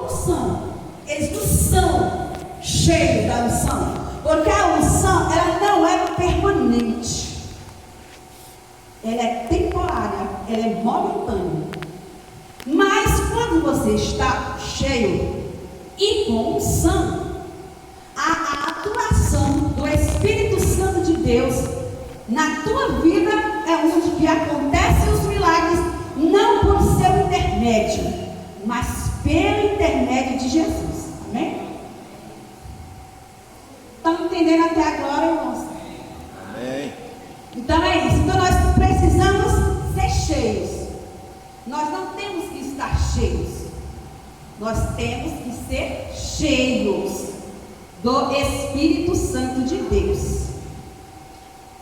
unção. Eles não são cheios da unção, porque a unção, ela não é permanente. Ela é temporária, ela é momentânea. Mas quando você está cheio e com unção, a atuação do Espírito Santo de Deus na tua vida é onde que acontecem os milagres, não por seu intermédio, mas pelo intermédio de Jesus. Amém? Estão entendendo até agora, irmãos? Amém. Então é isso. Então nós precisamos ser cheios. Nós não temos que estar cheios. Nós temos que ser cheios do Espírito Santo de Deus.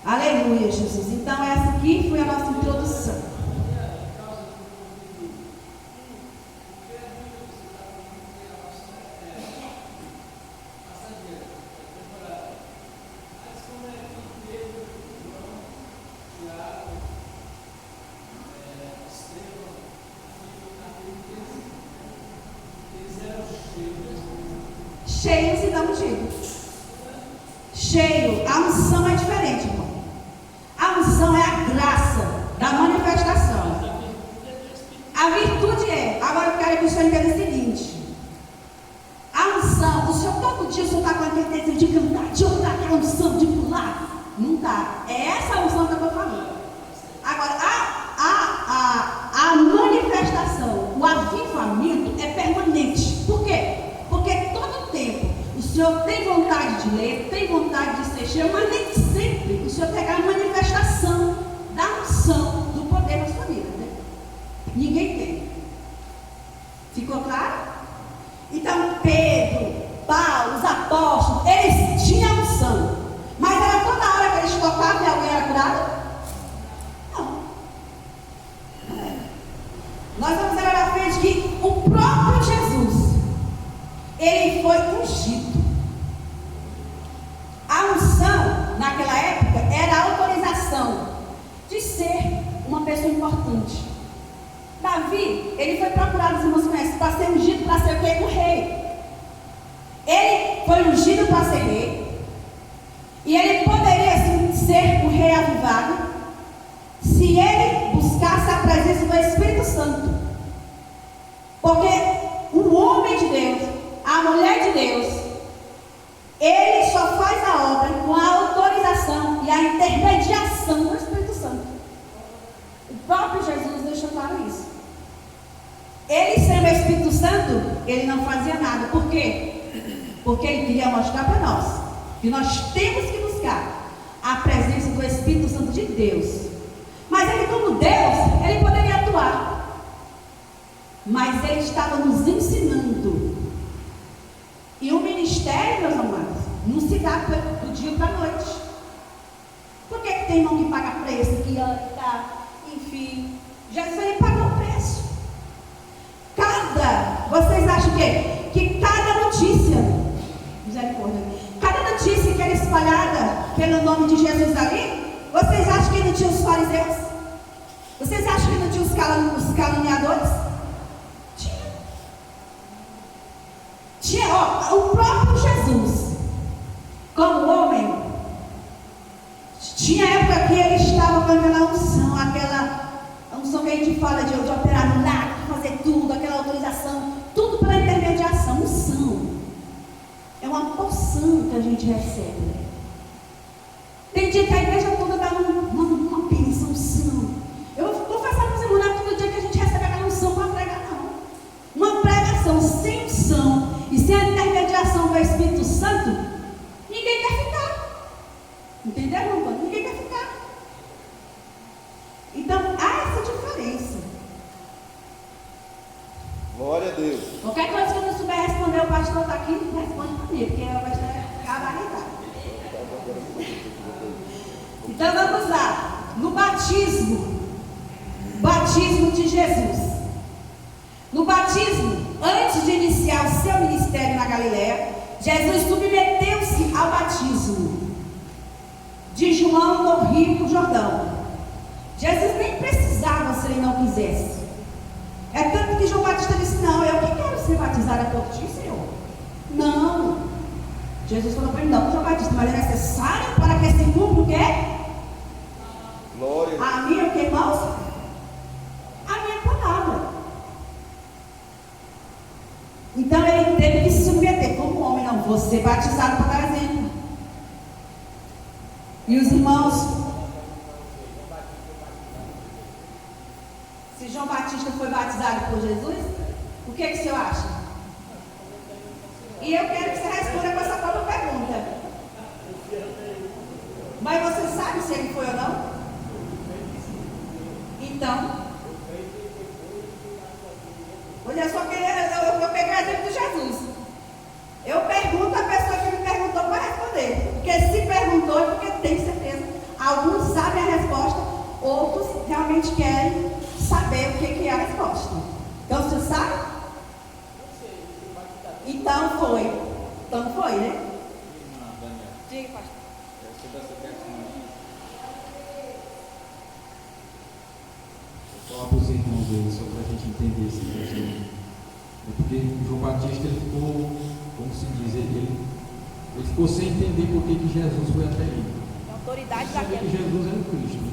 Aleluia, Jesus. Então essa aqui foi a nossa introdução. Cheios e não ungidos. Cheio, a unção é diferente, irmão. A unção é a graça da manifestação. A virtude é. Agora eu quero que o senhor entenda o seguinte: a unção, o senhor todo dia o senhor está com a certeza de cantar, de orar aquela unção, de pular. Não está. É essa a unção que eu estou falando. Agora, a manifestação, o avivamento é permanente. Por quê? Porque todo tempo o senhor tem vontade de ler, tem vontade de ser cheio, mas nem sempre o senhor pegar a manifestação da unção, do poder na sua vida, né? Ninguém tem. Ficou claro? Então Pedro, Paulo, os apóstolos, eles tinham unção, mas era toda hora que eles tocavam e alguém era curado? Não. Nós vamos ver na frente que o próprio Jesus, ele foi ungido. A unção, naquela época, era a autorização de ser uma pessoa importante. Davi, ele foi procurado, os irmãos conhecem, para ser ungido, para ser o quê? O rei. Ele foi ungido para ser rei. E ele poderia, assim, ser o rei avivado, se ele buscasse a presença do Espírito Santo. Porque o homem de Deus, a mulher de Deus, ele só faz a obra com a autorização e a intermediação do Espírito Santo. O próprio Jesus deixou claro isso. Ele, sendo o Espírito Santo, ele não fazia nada. Por quê? Porque ele queria mostrar para nós que nós temos que buscar a presença do Espírito Santo de Deus. Mas ele, como Deus, ele poderia atuar, mas ele estava nos ensinando. E o ministério, meus amados, não se dá do dia para a noite. Por que tem irmão que paga preço, que anda, enfim? Jesus, ele pagou o preço. Vocês acham o quê? Que cada notícia, misericórdia, cada notícia que era espalhada pelo nome de Jesus ali, vocês acham que não tinha os fariseus? Vocês acham que não tinha os caluniadores? Tinha, ó, o próprio Jesus, como homem, tinha época que ele estava com aquela unção que a gente fala de operar milagre, fazer tudo, aquela autorização, tudo pela intermediação. Unção é uma porção que a gente recebe. Tem dia que a igreja toda dá uma bênção, unção. Eu vou confessar para os irmãos, não é todo dia que a gente recebe aquela unção para pregar, não. Uma pregação sem unção e sem a intermediação do Espírito Santo, ninguém quer ficar. Entenderam, irmão? Ninguém quer ficar. Então, há essa diferença. Glória a Deus. Qualquer coisa que eu não souber responder, o pastor está aqui, responde para mim, porque o pastor é cabaretado. Então, vamos lá. No batismo de Jesus. No batismo, antes de iniciar o seu ministério na Galileia, Jesus submeteu-se ao batismo de João no Rio Jordão. Jesus nem precisava se ele não quisesse. É tanto que João Batista disse: não, eu que quero ser batizado a por ti, Senhor? Não. Jesus falou para ele, não, João Batista, mas é necessário para que se cumpra o quê? Glória. A minha, o que, irmãos? A minha palavra. Então ele teve que se submeter como homem, não, vou ser batizado para dar exemplo. E os irmãos, se João Batista foi batizado por Jesus, o que o senhor acha? E eu quero que você responda com essa própria pergunta. Mas você sabe se ele foi ou não? Então, olha, eu vou pegar o exemplo de Jesus. Eu pergunto a pessoa que me perguntou para responder. Porque se perguntou é porque tem certeza. Alguns sabem a resposta, outros realmente querem saber o que é a resposta. Então, você sabe? Então foi, né? Diga, pastor. Falar para os irmãos aí, só para a gente entender esse processo. É porque João Batista ele ficou, como se diz, ele ficou sem entender por que Jesus foi até ele. A autoridade da que Jesus era o Cristo. Né?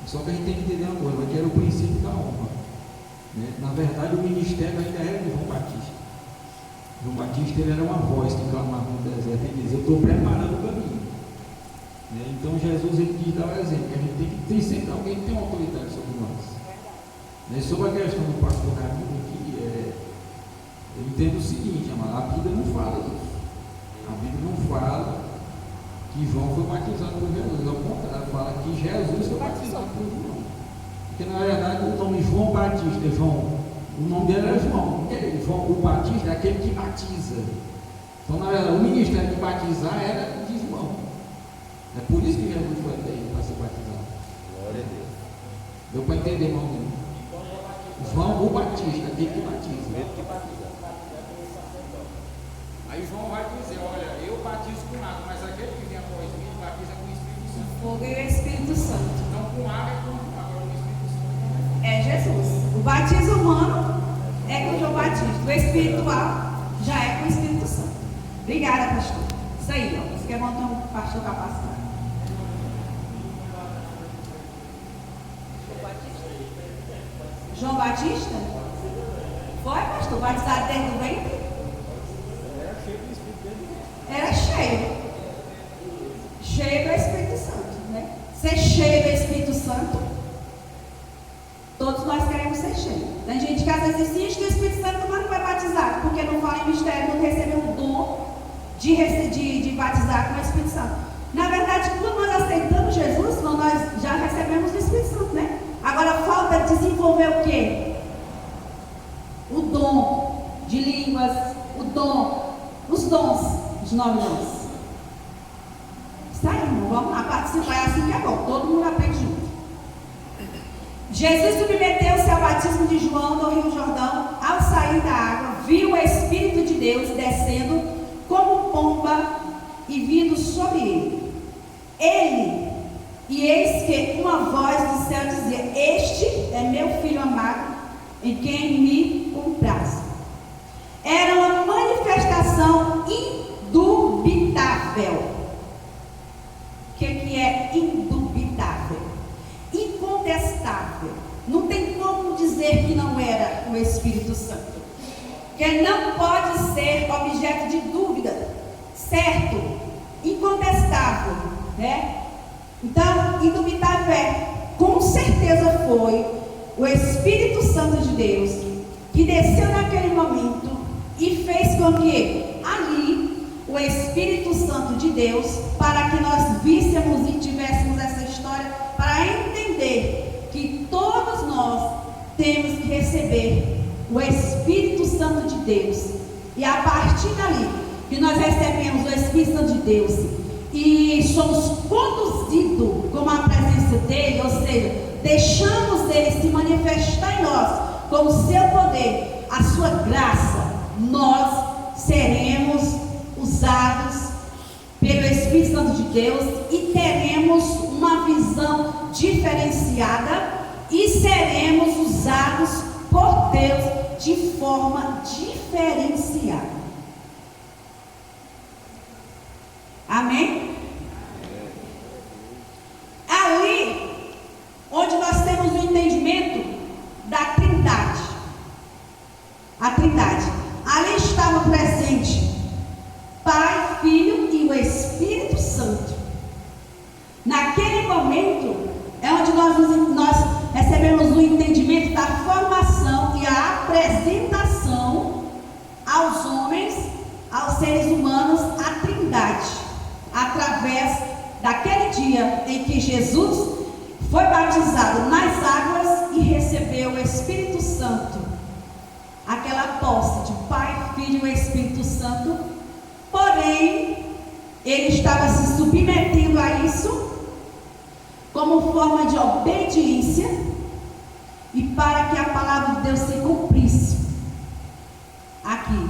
Só que a gente tem que entender uma coisa, que era o princípio da honra. Né? Na verdade, o ministério ainda era de João Batista. João Batista ele era uma voz que clamava no deserto e dizia: eu estou preparando o caminho. Né? Então Jesus ele quis dar o exemplo, que a gente tem que ter sempre alguém que tem uma autoridade sobre nós. Né? Sobre a questão do pastor Raimundo aqui, eu entendo o seguinte, amado, a Bíblia não fala isso. A Bíblia não fala que João foi batizado por Jesus, ao contrário, fala que Jesus foi batizado por João. Porque na verdade o nome João Batista, o nome dele era João. João o Batista é aquele que batiza. Então, na verdade, o ministério de batizar era de João. É por isso que Jesus foi até ele para ser batizado. Glória a Deus. Deu para entender, irmão? João o Batista, aquele que batiza. Aí João vai dizer: olha, eu batizo com água, mas aquele que vem após mim batiza com o Espírito Santo. Fogo e o Espírito Santo. Então, com água é com água, agora o Espírito Santo é Jesus. O batismo humano é com João Batista. O espiritual já é com o Espírito Santo. Obrigada, pastor. Isso aí, ó. Você quer montar um pastor capacitado? João Batista? Foi, pastor? Batizado dentro do ventre? Era cheio. Cheio do Espírito Santo, né? Ser cheio do Espírito Santo. Todos nós queremos ser cheios. Tem gente que às vezes existe do Espírito Santo, mas não vai batizar, porque não fala em mistério, não recebeu o dom de batizar com o Espírito Santo. Na verdade, quando nós aceitamos Jesus, nós já recebemos o Espírito Santo, né? Agora falta desenvolver o quê? O dom de línguas, os dons, os 9 dons. Isso aí, irmão, vamos lá participar, é assim que é bom, todo mundo aprende junto. Jesus submeteu-se ao batismo de João no Rio Jordão. Ao sair da água, viu o Espírito de Deus descendo como pomba e vindo sobre ele. E eis que uma voz do céu dizia: este é meu filho amado, em quem me comprazo. Era uma manifestação indubitável. O que é indubitável? Incontestável. Não tem como dizer que não era o Espírito Santo. Que não pode ser objeto de dúvida. Certo? Incontestável, né? Então, indubitável com certeza foi o Espírito Santo de Deus que desceu naquele momento e fez com que ali o Espírito Santo de Deus, para que nós víssemos e tivéssemos essa história, para entender que todos nós temos que receber o Espírito Santo de Deus. E a partir dali que nós recebemos o Espírito Santo de Deus e somos conduzidos com a presença dele, ou seja, deixamos ele se manifestar em nós com o seu poder, a sua graça, nós seremos usados pelo Espírito Santo de Deus e teremos uma visão diferenciada e seremos usados por Deus de forma diferenciada. Amém? Ali, onde nós temos o entendimento da Trindade. A Trindade. Ali estava presente Pai, Filho e o Espírito Santo. Naquele momento é onde nós recebemos o entendimento da formação e a apresentação aos homens, aos seres humanos, a Trindade, através daquele dia em que Jesus foi batizado nas águas e recebeu o Espírito Santo, aquela posse de Pai, Filho e Espírito Santo. Porém, ele estava se submetendo a isso como forma de obediência e para que a palavra de Deus se cumprisse aqui.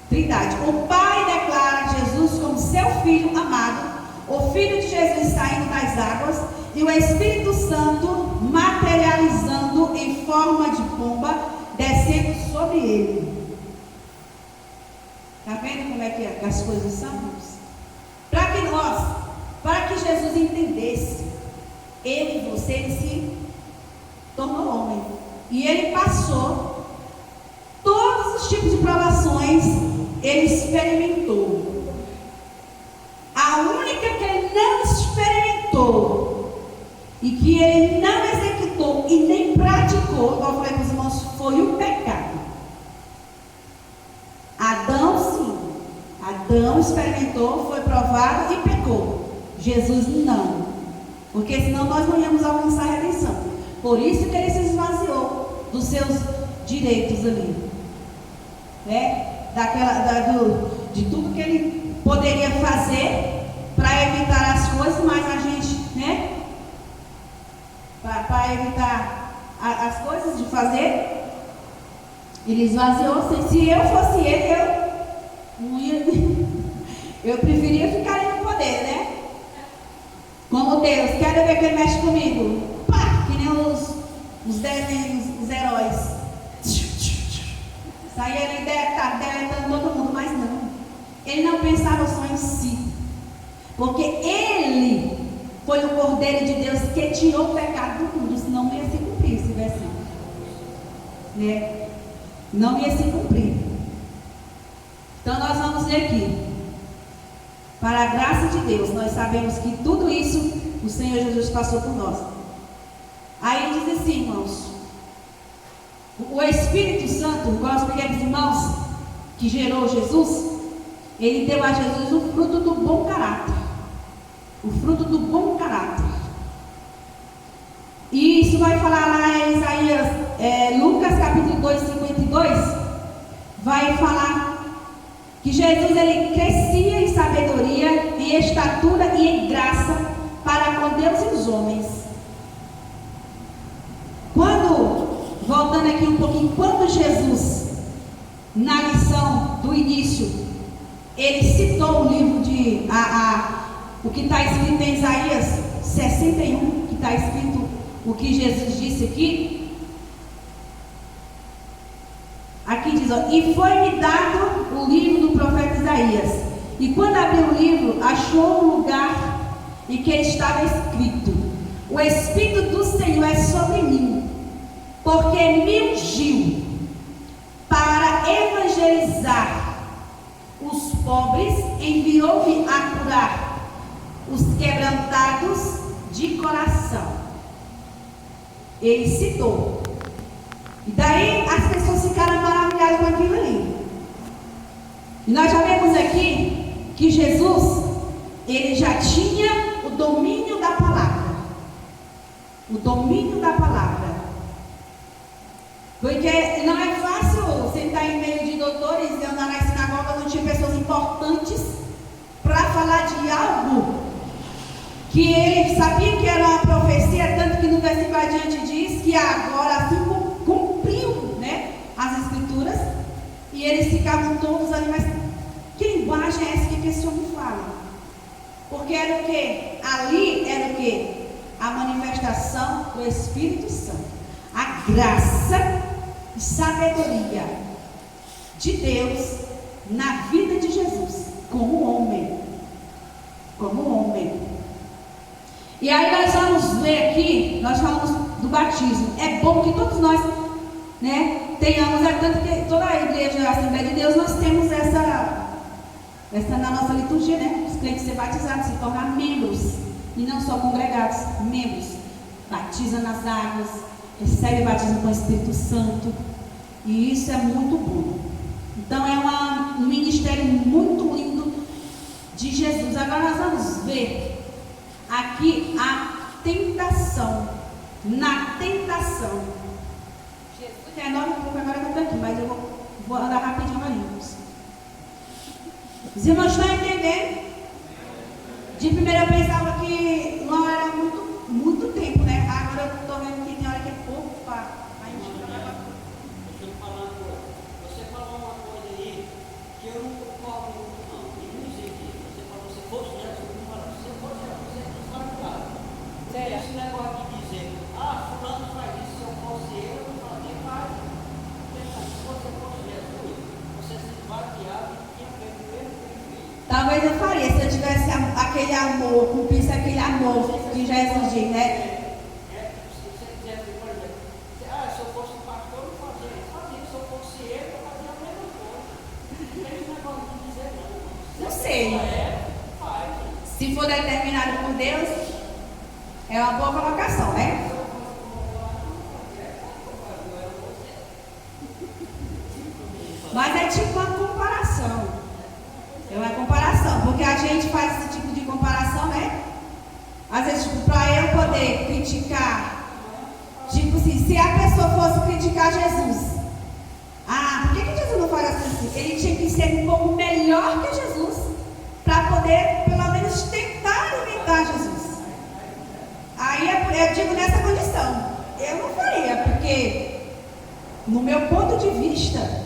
Trindade. O Pai declara Jesus como seu Filho amado, o Filho de Jesus saindo das águas e o Espírito Santo materializando em forma de pomba, descendo sobre ele. Está vendo como é que as coisas são? Para que Jesus entendesse, ele e você, ele se tornou homem. E ele passou todos os tipos de provações, ele experimentou. A única que ele não experimentou e que ele não executou e nem praticou, igual eu falei para os irmãos, foi o pecado. Adão, sim. Adão experimentou, foi provado e pecou. Jesus não. Porque senão nós não íamos alcançar a redenção. Por isso que ele se esvaziou dos seus direitos ali. De tudo que ele poderia fazer para evitar as coisas, mas a gente, para evitar as coisas de fazer, ele esvaziou. Se eu fosse ele, eu não ia. Eu preferia ficar no poder, Como Deus, quero ver que ele mexe comigo. Pá, que nem os desenhos, os heróis. Saía ele deletando todo mundo, mas não. Ele não pensava só em si. Porque ele foi o Cordeiro de Deus que tirou o pecado do mundo, senão não ia se cumprir esse versículo. Não ia se cumprir. Então nós vamos ler aqui. Para a graça de Deus, nós sabemos que tudo isso o Senhor Jesus passou por nós. Aí diz assim, irmãos, o Espírito Santo, igual eu expliquei para os irmãos, que gerou Jesus, ele deu a Jesus o fruto do bom caráter. O fruto do bom caráter. E isso vai falar lá em Isaías, Lucas capítulo 2, 52, vai falar que Jesus ele crescia em sabedoria, em estatura e em graça para com Deus e os homens. Voltando aqui um pouquinho, quando Jesus, na lição do início, ele citou o livro o que está escrito em Isaías 61, que está escrito o que Jesus disse aqui. Aqui diz, e foi-me dado o livro do profeta Isaías. E quando abriu o livro, achou um lugar em que estava escrito: o Espírito do Senhor é sobre mim, porque me ungiu para evangelizar os pobres, enviou-me a curar os quebrantados de coração. Ele citou. E daí as pessoas ficaram maravilhadas com aquilo ali. E nós já vemos aqui que Jesus, ele já tinha o domínio da palavra. O domínio da palavra. Porque não é fácil sentar em meio de doutores e andar na sinagoga, não tinha pessoas importantes para falar de algo que ele sabia que era uma profecia, tanto que no versículo adiante diz que agora assim cumpriu, as escrituras, e eles ficavam todos ali, mas que linguagem é essa que esse homem fala? Porque era o quê? Ali era o quê? A manifestação do Espírito Santo. graça e sabedoria de Deus na vida de Jesus, como homem. Como homem. E aí nós vamos ler aqui, nós falamos do batismo. É bom que todos nós, né, tenhamos, é tanto que toda a igreja, a Assembleia de Deus, nós temos essa na nossa liturgia, né? Os crentes ser batizados, se tornar membros, e não só congregados, membros. Batiza nas águas, recebe batismo com o Espírito Santo, e isso é muito bom. Então é um ministério muito lindo de Jesus. Agora nós vamos ver aqui a tentação. Na tentação, Jesus é 9 e pouco agora que eu estou aqui, mas eu vou andar rapidinho ali. Os irmãos estão entendendo? De primeiro eu pensava que não era muito tempo, né? Agora eu estou vendo que tem hora que é pouco para a gente trabalhar. Deixa eu falar uma coisa. Você falou uma coisa aí que eu não concordo muito, não. E não existe. Você falou, se fosse Jesus, não falou. Se fosse Jesus, você não faz nada. Esse negócio de dizer, fulano faz isso, se eu fosse eu não fazia mais. Se você fosse Jesus, você se baseava e tinha feito o mesmo que ele fez. Talvez eu faria, se eu tivesse aquele amor, cumprisse aquele amor que Jesus diz, né? Se você quiser, por exemplo, se eu fosse pastor, eu não fazia isso. Fazia. Se eu fosse ele, eu fazia a mesma coisa. Não tem esse negócio de dizer não. Não sei. Faz. Se for determinado por Deus, é uma boa colocação, né? Mas é tipo uma comparação. É uma comparação, porque a gente faz esse tipo de comparação, né? Às vezes, tipo, para eu poder criticar, tipo assim, se a pessoa fosse criticar Jesus, por que Jesus não faz assim? Ele tinha que ser um pouco melhor que Jesus, para poder, pelo menos, tentar imitar Jesus. Aí eu digo nessa condição, eu não faria, porque, no meu ponto de vista,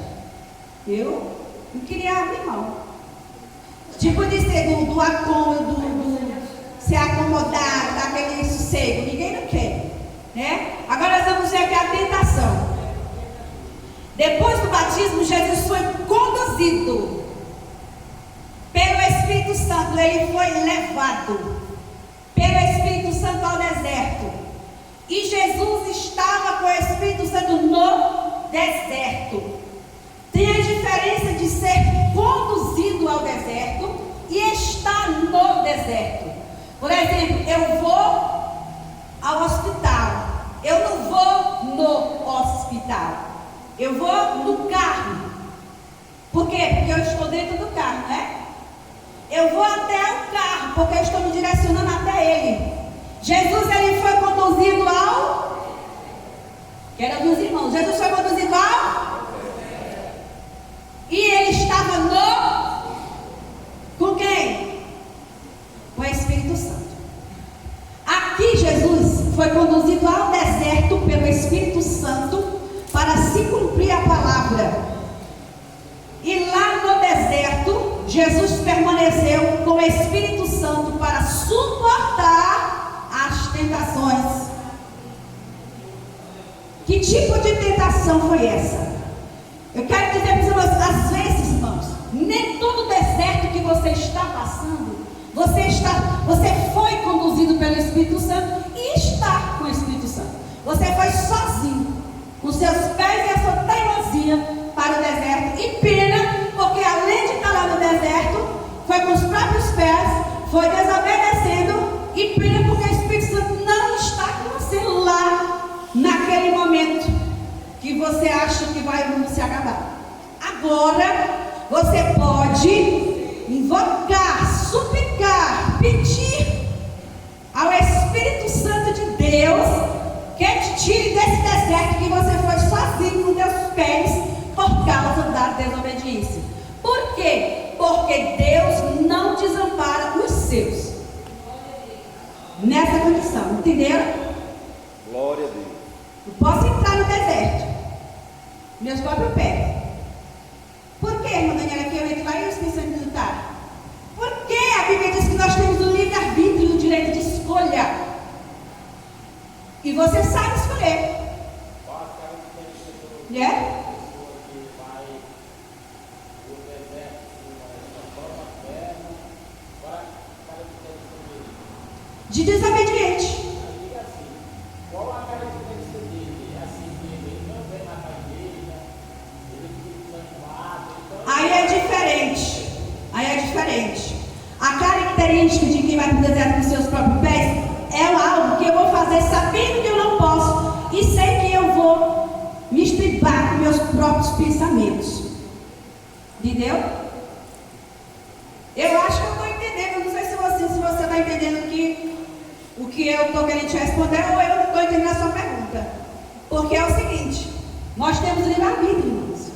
eu não queria abrir mão. Tipo de ser ser acomodado, daquele sossego, ninguém não quer, né? Agora nós vamos ver aqui a tentação. Depois do batismo, Jesus foi conduzido pelo Espírito Santo, ele foi levado pelo Espírito Santo ao deserto. E Jesus estava com o Espírito Santo no deserto. Tem a diferença de ser conduzido ao deserto e estar no deserto. Por exemplo, eu vou ao hospital. Eu não vou no hospital. Eu vou no carro. Por quê? Porque eu estou dentro do carro, né? Eu vou até o carro, porque eu estou me direcionando até ele. Jesus, ele foi conduzido ao... Quero ouvir os irmãos. Jesus foi conduzido ao... E ele estava com quem? Com o Espírito Santo. Aqui Jesus foi conduzido ao deserto pelo Espírito Santo para se cumprir a palavra. E lá no deserto, Jesus permaneceu com o Espírito Santo para suportar as tentações. Que tipo de tentação foi essa? Eu quero dizer para os irmãos, às vezes, irmãos, nem todo deserto que você está passando, você foi conduzido pelo Espírito Santo e está com o Espírito Santo. Você foi sozinho, com seus pés e a sua teimosia para o deserto. E pena, porque além de estar lá no deserto, foi com os próprios pés, foi desobedecendo. E pena, porque o Espírito Santo não está com você lá, naquele momento que você acha que vai se acabar. Agora, você pode invocar, suplicar, pedir ao Espírito Santo de Deus que te tire desse deserto que você foi sozinho com seus pés por causa da desobediência. Por quê? Porque Deus não desampara os seus. Nessa condição, entenderam? Glória a Deus. Eu posso entrar no deserto, meus próprios pés. Por que, irmã Daniela, que eu entro lá e eu esqueci de lutar? Porque a Bíblia diz que nós temos o livre-arbítrio e o direito de escolha. E você sabe escolher. é? De desobediente. Qual a característica dele? É assim mesmo, ele não vem na igreja, ele fica desanimado. Aí é diferente. Aí é diferente. A característica de quem vai para o deserto com seus próprios pés é algo que eu vou fazer sabendo que eu não posso e sei que eu vou me estribar com meus próprios pensamentos. Entendeu? Eu acho que eu estou entendendo. Eu não sei se você está entendendo o que eu estou querendo te responder ou eu não estou entendendo a sua pergunta. Porque é o seguinte: nós temos livre-arbítrio, irmãos.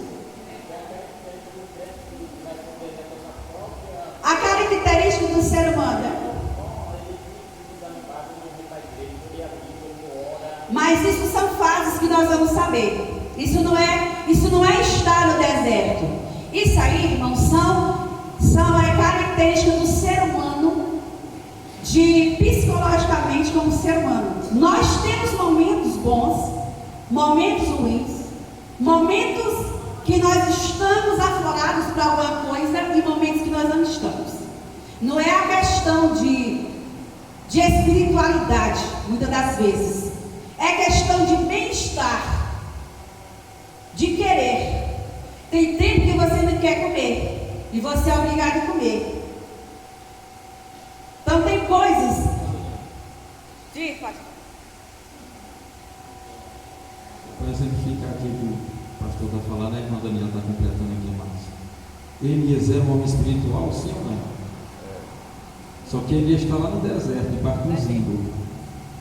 A característica do ser humano. Mas isso são fases que nós vamos saber. Isso não é estar no deserto. Isso aí, irmãos, são características do ser humano, de psicologicamente como ser humano. Nós temos momentos bons, momentos ruins, momentos que nós estamos aflorados para alguma coisa e momentos que nós não estamos. Não é a questão de espiritualidade, muitas das vezes. É questão de bem-estar, de querer. Tem tempo que você não quer comer e você é obrigado a comer. Então tem coisas. Diz, pastor. Para exemplificar aqui o que o pastor está falando, a irmã Daniela está completando aqui mais. Elias era um homem espiritual, sim ou não? Só que Elias está lá no deserto, debaixo de um zimbro.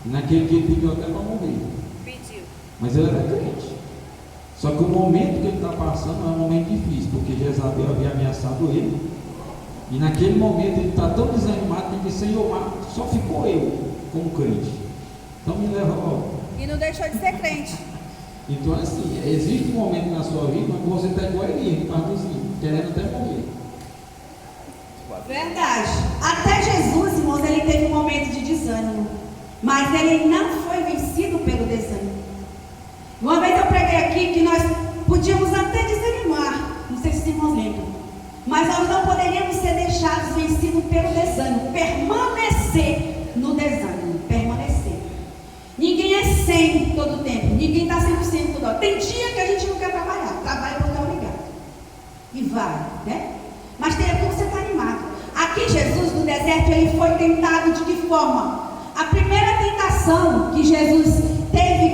E naquele dia ele pediu até para morrer. Pediu. Mas ele era crente. Só que o momento que ele está passando é um momento difícil, porque Jezabel havia ameaçado ele. E naquele momento ele está tão desanimado que ele disse: Senhor, só ficou eu como crente. Então me leva logo. E não deixou de ser crente. Então, assim, existe um momento na sua vida onde você está igual a Elias, querendo até morrer. Verdade. Até Jesus, irmãos, ele teve um momento de desânimo. Mas ele não foi vencido pelo desânimo. Uma vez eu preguei aqui que nós podíamos até desanimar. Não sei se os irmãos lembram. Mas nós não poderíamos ser deixados vencidos pelo desânimo. Permanecer no desânimo. Permanecer. Ninguém é 100 todo o tempo. Ninguém está 100% toda hora. Tem dia que a gente não quer trabalhar. Trabalha porque é obrigado. E vai, né? Mas tem época que você está animado. Aqui Jesus, no deserto, ele foi tentado de que forma? A primeira tentação que Jesus teve